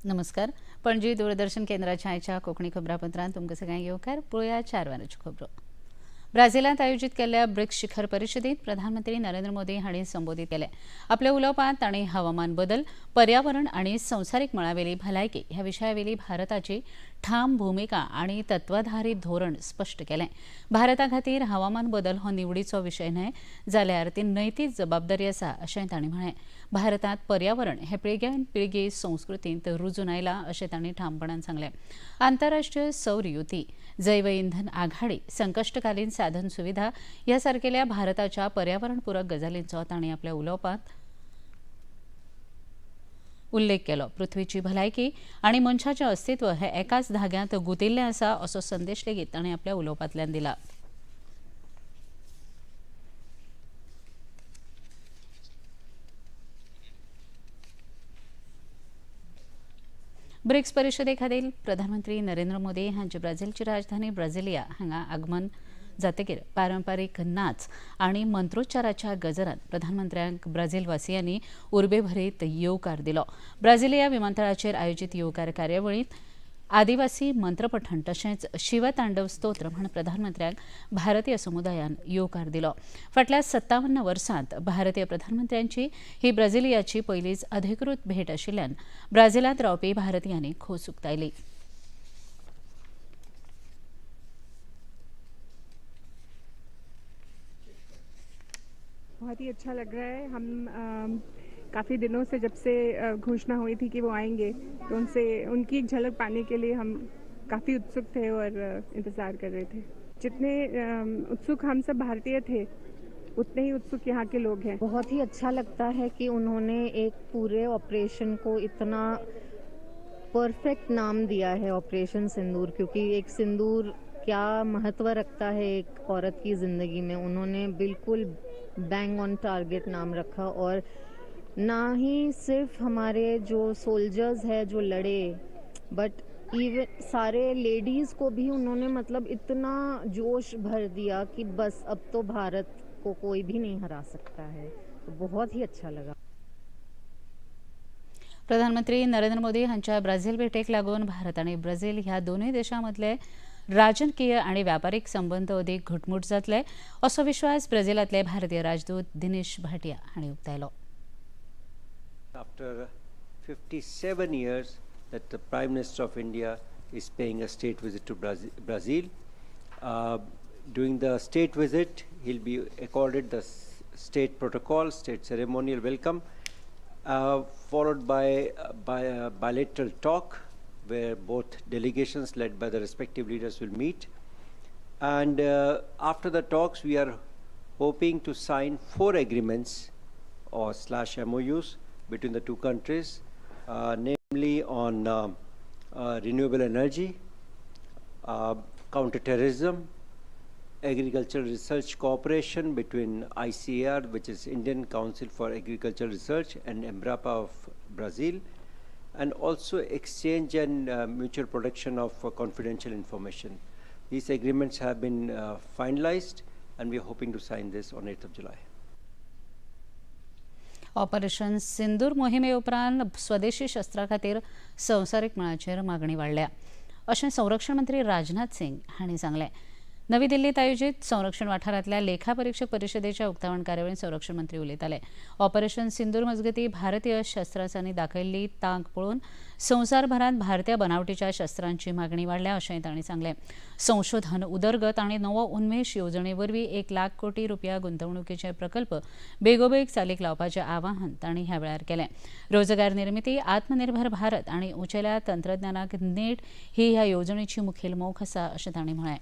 नमस्कार. पणजी दूरदर्शन केंद्राच्या आयच्या कोंकणी खबरापत्रांत तुमकां सगळ्यांक येवकार. पळोवया 4 वरांच्यो खबरो. ब्राझीलांत आयोजीत केल्ल्या ब्रिक्स शिखर परिशदेंत प्रधानमंत्री नरेंद्र मोदी हांणी संबोधीत केलें. आपल्या उलोवपांत तांणी हवामान बदल, पर्यावरण आनी संवसारीक मळावेली भलायकी ह्या विशयावेली भारताची ठाम भूमिका आनी तत्वाधारीत धोरण स्पश्ट केलें. भारता खातीर हवामान बदल हो निवडीचो विशय न्हय, जाल्यार ती नैतीक जबाबदारी आसा अशेंय तांणी म्हळें. भारतांत पर्यावरण हें पिळग्यान पिळगी संस्कृतींत रुजून आयलां अशें तांणी ठामपणान सांगलें. आंतरराष्ट्रीय सौर युती, जैव इंधन आघाडी, संकश्टकालीन साधन सुविधा ह्या सारकेल्या भारताच्या पर्यावरणपूरक गजालींचो तांणी आपल्या उलोवपांत उल्लेख केलो. पृथ्वीची भलायकी आनी मनशाचें अस्तित्व हें एकाच धाग्यांत गुंथिल्लें आसा असो संदेश लेगीत तांणी आपल्या उलोवपांतल्यान दिला. ब्रिक्स परिशदे खातीर प्रधानमंत्री नरेंद्र मोदी हांचे ब्राझीलची राजधानी ब्राझिलिया हांगा आगमन जातकीर पारंपारीक नाच आनी मंत्रोच्चाराच्या गजरांत प्रधानमंत्र्यांक ब्राझीलवासियांनी उर्बेभरीत येवकार दिलो. ब्राझिलिया विमानतळाचेर आयोजीत येवकार कार्यावळींत आदिवासी मंत्रपठण तशेंच शिवतांडव स्तोत्र म्हण प्रधानमंत्र्यांक भारतीय समुदायान येवकार दिलो. फाटल्या 57 वर्सांत भारतीय प्रधानमंत्र्यांची ही ब्राझिलियाची पयलीच अधिकृत भेट आशिल्ल्यान ब्राझीलांत रावपी भारतीयांनी खोस उक्तायली. बहुत ही अच्छा लग रहा है। हम काफ़ी दिनों से जब से घोषणा हुई थी कि वो आएंगे तो उनकी एक झलक पाने के लिए हम काफ़ी उत्सुक थे और इंतज़ार कर रहे थे। जितने उत्सुक हम सब भारतीय थे उतने ही उत्सुक यहाँ के लोग हैं। बहुत ही अच्छा लगता है कि उन्होंने एक पूरे ऑपरेशन को इतना परफेक्ट नाम दिया है, ऑपरेशन सिंदूर, क्योंकि एक सिंदूर क्या महत्व रखता है एक औरत की ज़िंदगी में। उन्होंने बिल्कुल बैंग ऑन टारगेट नाम रखा और ना ही सिर्फ हमारे जो सोल्जर्स हैं जो लड़े, बट इवन सारे लेडीज़ को भी उन्होंने मतलब इतना जोश भर दिया कि बस अब तो भारत को कोई भी नहीं हरा सकता है। तो बहुत ही अच्छा लगा. प्रधानमंत्री नरेंद्र मोदी हांच्या ब्राझील भेटेक लागून भारत आनी ब्राझील ह्या दोनूय देशांमदले राजकीय आनी व्यापारीक संबंद अदीक घटमूट जातले असो विश्वास ब्राझीलांतले भारतीय राजदूत दिनेश भाटिया हांणी उक्तायलो. After 57 years that the Prime Minister of India is paying a state visit to Brazil. During the state visit, he'll be accorded the state protocol, state ceremonial welcome, followed by a bilateral talk where both delegations led by the respective leaders will meet. And after the talks, we are hoping to sign 4 agreements or /MOUs between the two countries, namely on renewable energy, counterterrorism, agricultural research cooperation between ICAR, which is Indian Council for Agricultural Research, and Embrapa of Brazil, and also exchange and mutual protection of confidential information. These agreements have been finalized, and we are hoping to sign this on 8th of July. Operation Sindoor मोहिमे उपरांत स्वदेशी शस्त्रां खातीर संवसारीक मळाचेर मागणी वाडल्या अशें संरक्षण मंत्री राजनाथ सिंग हांणी सांगलें. नवी दिल्लीत आयोजीत संरक्षण वाठारांतल्या लेखा परीक्षक परिशदेच्या उक्तावण कार्यावळींत संरक्षण मंत्री उलयताले. ऑपरेशन सिंदूर मजगतीं भारतीय शस्त्रांनी दाखयल्ली तांक पळोवन संवसारभरांत भारतीय बनावटीच्या शस्त्रांची मागणी वाडल्या अशेंय तांणी सांगलें. संशोधन, उदरगत आनी नवो उन्मेश येवजणे वरवीं ₹1,00,000 कोटी गुंतवणुकीचे प्रकल्प बेगोबेग चालीक लावपाचें आवाहन तांणी ह्या वेळार केलें. रोजगार निर्मिती, आत्मनिर्भर भारत आनी उंचेल्या तंत्रज्ञानाक नेट ही ह्या येवजणेची मुखेल मोख आसा अशें तांणी म्हळें.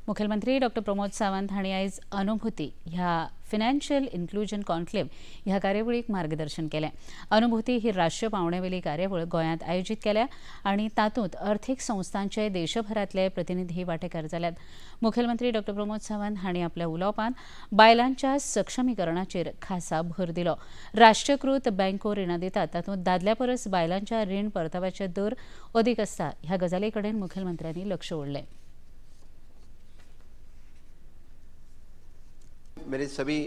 मुखेलमंत्री डॉ प्रमोद सावंत हांणी आयज अनुभूती ह्या फिनान्शियल इन्क्लुजन कॉन्क्लेव्ह ह्या कार्यावळीक मार्गदर्शन केलें. अनुभूती ही राष्ट्रीय पावंड्यावेली कार्यावळ गोंयांत आयोजीत केल्या आनी तातूंत अर्थीक संस्थांचे देशभरांतले प्रतिनिधी वांटेकार जाल्यात. मुखेलमंत्री डॉ प्रमोद सावंत हांणी आपल्या उलोवपांत बायलांच्या सक्षमीकरणाचेर खासा भर दिलो. राष्ट्रीयकृत बँको रिणां दितात तातूंत दादल्या परस बायलांच्या रीण परताव्याचे दर अदीक आसता ह्या गजाली कडेन मुखेलमंत्र्यांनी लक्ष ओडलें. मेरे सभी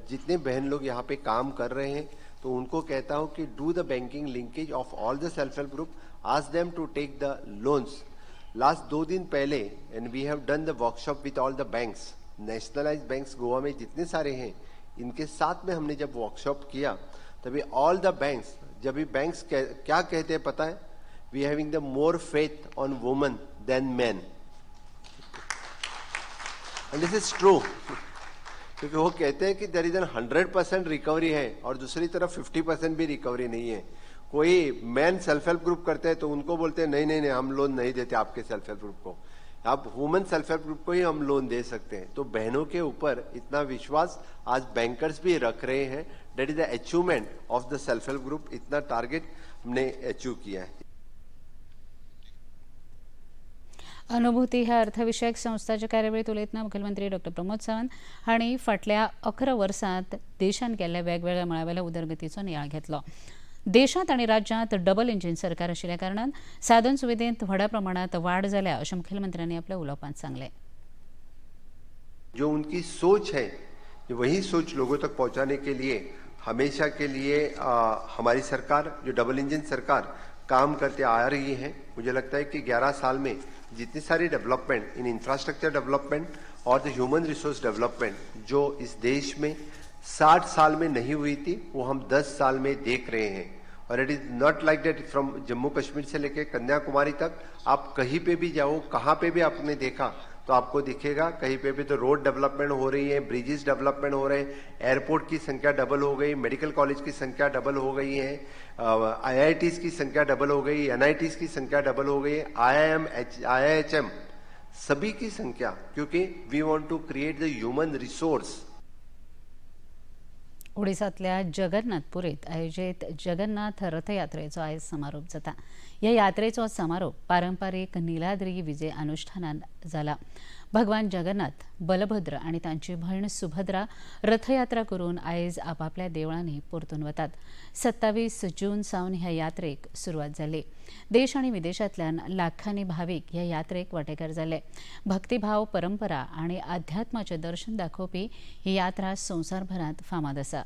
जितने बहन लोग यहाँ पे काम कर रहे हैं, तो उनको कहता हूँ कि do the banking linkage of all the self help group, ask them to take the loans. Last 2 दिन पहले and we have done the workshop with all the banks, nationalise banks Goa में जितने सारे हैं, इनके साथ में हमने जब वर्कशॉप किया तभी ऑल द बैंक्स, जब भी बैंक्स क्या कहते हैं पता है, we having the more faith on women than man. End this is true, क्योंकि वो कहते हैं कि देयर इज एन 100% रिकवरी है और दूसरी तरफ 50% भी रिकवरी नहीं है. कोई मैन सेल्फ हेल्प ग्रुप करते हैं तो उनको बोलते हैं नहीं नहीं नहीं, हम लोन नहीं देते आपके सेल्फ हेल्प ग्रुप को, आप वुमेन सेल्फ हेल्प ग्रुप को ही हम लोन दे सकते हैं. तो बहनों के ऊपर इतना विश्वास आज बैंकर्स भी रख रहे हैं. That is the achievement of the self help group. इतना टारगेट हमने अचीव किया है. अनुभूती ह्या अर्थविषयक संस्थाच्या कार्यावळीत उलयतना मुखेलमंत्री डॉ प्रमोद सावंत हांणी फाटल्या 11 वर्सांत देशान केल्ल्या वेगवेगळ्या मळावेल्या उदरगतीचो नियाळ घेतलो. देशांत आनी राज्यांत डबल इंजीन सरकार आशिल्ल्या कारणान साधन सुविधेंत व्हड्या प्रमाणात वाड जाल्या अशें मुखेलमंत्र्यांनी आपल्या उलोवपांत सांगलें. जो उनकी सोच है, वही सोच लोगों तक पहुंचाने के लिए हमेशा के लिए हमारी सरकार, जो डबल इंजन सरकार काम करते आ रही है. मुझे लगता है कि 11 साल में जितनी सारी डेवलपमेंट इन इंफ्रास्ट्रक्चर डेवलपमेंट और द ह्यूमन रिसोर्स डेवलपमेंट जो इस देश में 60 साल में नहीं हुई थी, वो हम 10 साल में देख रहे हैं. और it is not like that from Jammu Kashmir से लेकर कन्याकुमारी तक, आप कहीं पे भी जाओ, कहाँ पे भी आपने देखा तो आपको दिखेगा, कहीं पे भी तो रोड डेवलपमेंट हो रही है, ब्रिजेस डेवलपमेंट हो रहे हैं, एयरपोर्ट की संख्या डबल हो गई, मेडिकल कॉलेज की संख्या डबल हो गई है, IITs की संख्या डबल हो गई, NITs की संख्या डबल हो गई है, IIM, IIHM सभी की संख्या, क्योंकि we want to create the human resource. ओडिसांतल्या जगन्नाथपुरीत आयोजित जगन्नाथ रथयात्रेचो आयज समारोप जाता. ह्या यात्रेचो समारोप पारंपारीक निलाद्री विजे अनुष्ठानान जाला. भगवान जगन्नाथ, बलभद्र आनी तांची भयण सुभद्रा रथयात्रा करून आयज आपापल्या देवळांनी परतून वतात. 27 जून सावन ह्या यात्रेक सुरवात जाली. देश आनी विदेशांतल्यान लाखांनी भावीक ह्या यात्रेक वांटेकार जाले. भक्तिभाव, परंपरा आनी अध्यात्माचें दर्शन दाखोवपी ही यात्रा संवसारभरांत फामाद आसा.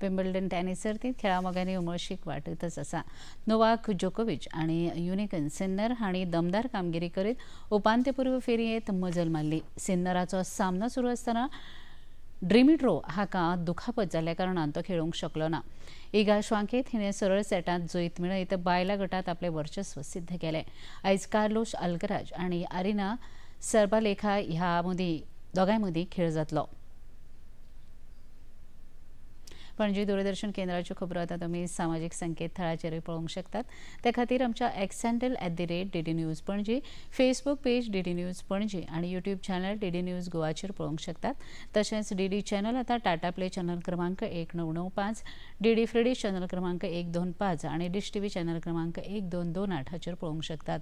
विम्बल्डन टेनिस सर्तींत खेळा मोग्यांनी उमळशीक वाटतच आसा. नोवाक जोकोविच आनी युनिकन सिन्नर हांणी दमदार कामगिरी करीत उपांत्यपूर्व फेरयेंत मजल मारली. सिन्नराचो सामनो सुरू आसतना ड्रिमिट्रो हाका दुखापत जाल्ल्या कारणान तो खेळूंक शकलो ना. इगा श्वांकेत हिणें सरळ सेटांत जैत मेळयत बायलां गटांत आपलें वर्चस्व सिद्ध केलें. आयज कार्लोस अल्कराज आनी आरिना सर्बालेखा ह्या दोगांय मदीं खेळ जातलो. पणजी दूरदर्शन केंद्राच्यो खबरो आतां तुमी सामाजीक संकेतथळाचेरूय पळोवंक शकतात. ते खातीर आमच्या x handle @DD news Panaji, Facebook page DD news Panaji आनी युट्यूब चॅनल DD न्यूज गोवाचेर पळोवंक शकतात. तशेंच DD चॅनल आतां टाटा प्ले चॅनल क्रमांक 1995, DD फ्रीडी चॅनल क्रमांक 125 आनी डिश TV चॅनल क्रमांक 1228 हाचेर पळोवंक शकतात.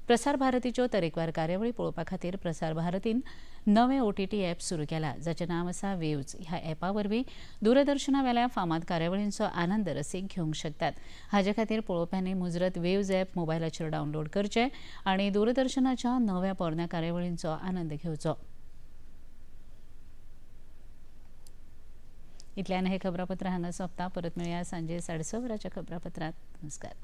प्रसार भारतीच्यो तरेकवार कार्यावळी पळोवपा खातीर प्रसार भारतीन नवें OTT ॲप सुरू केलां, जाचें नांव आसा वेव्ज. ह्या ॲपा वरवीं दूरदर्शना वेल्या फामाद कार्यावळींचो आनंद रसीक घेवंक शकतात. हाचे खातीर पळोवप्यांनी मुजरत वेव्ज ॲप मोबायलाचेर डावनलोड करचें आनी दूरदर्शनाच्या नव्या पोरन्या कार्यावळींचो आनंद घेवचो. इतल्यान हे खबरापत्र हांगा सोंपता. परत मेळया सांजे 6:30 वरांच्या खबरापत्रांत. नमस्कार.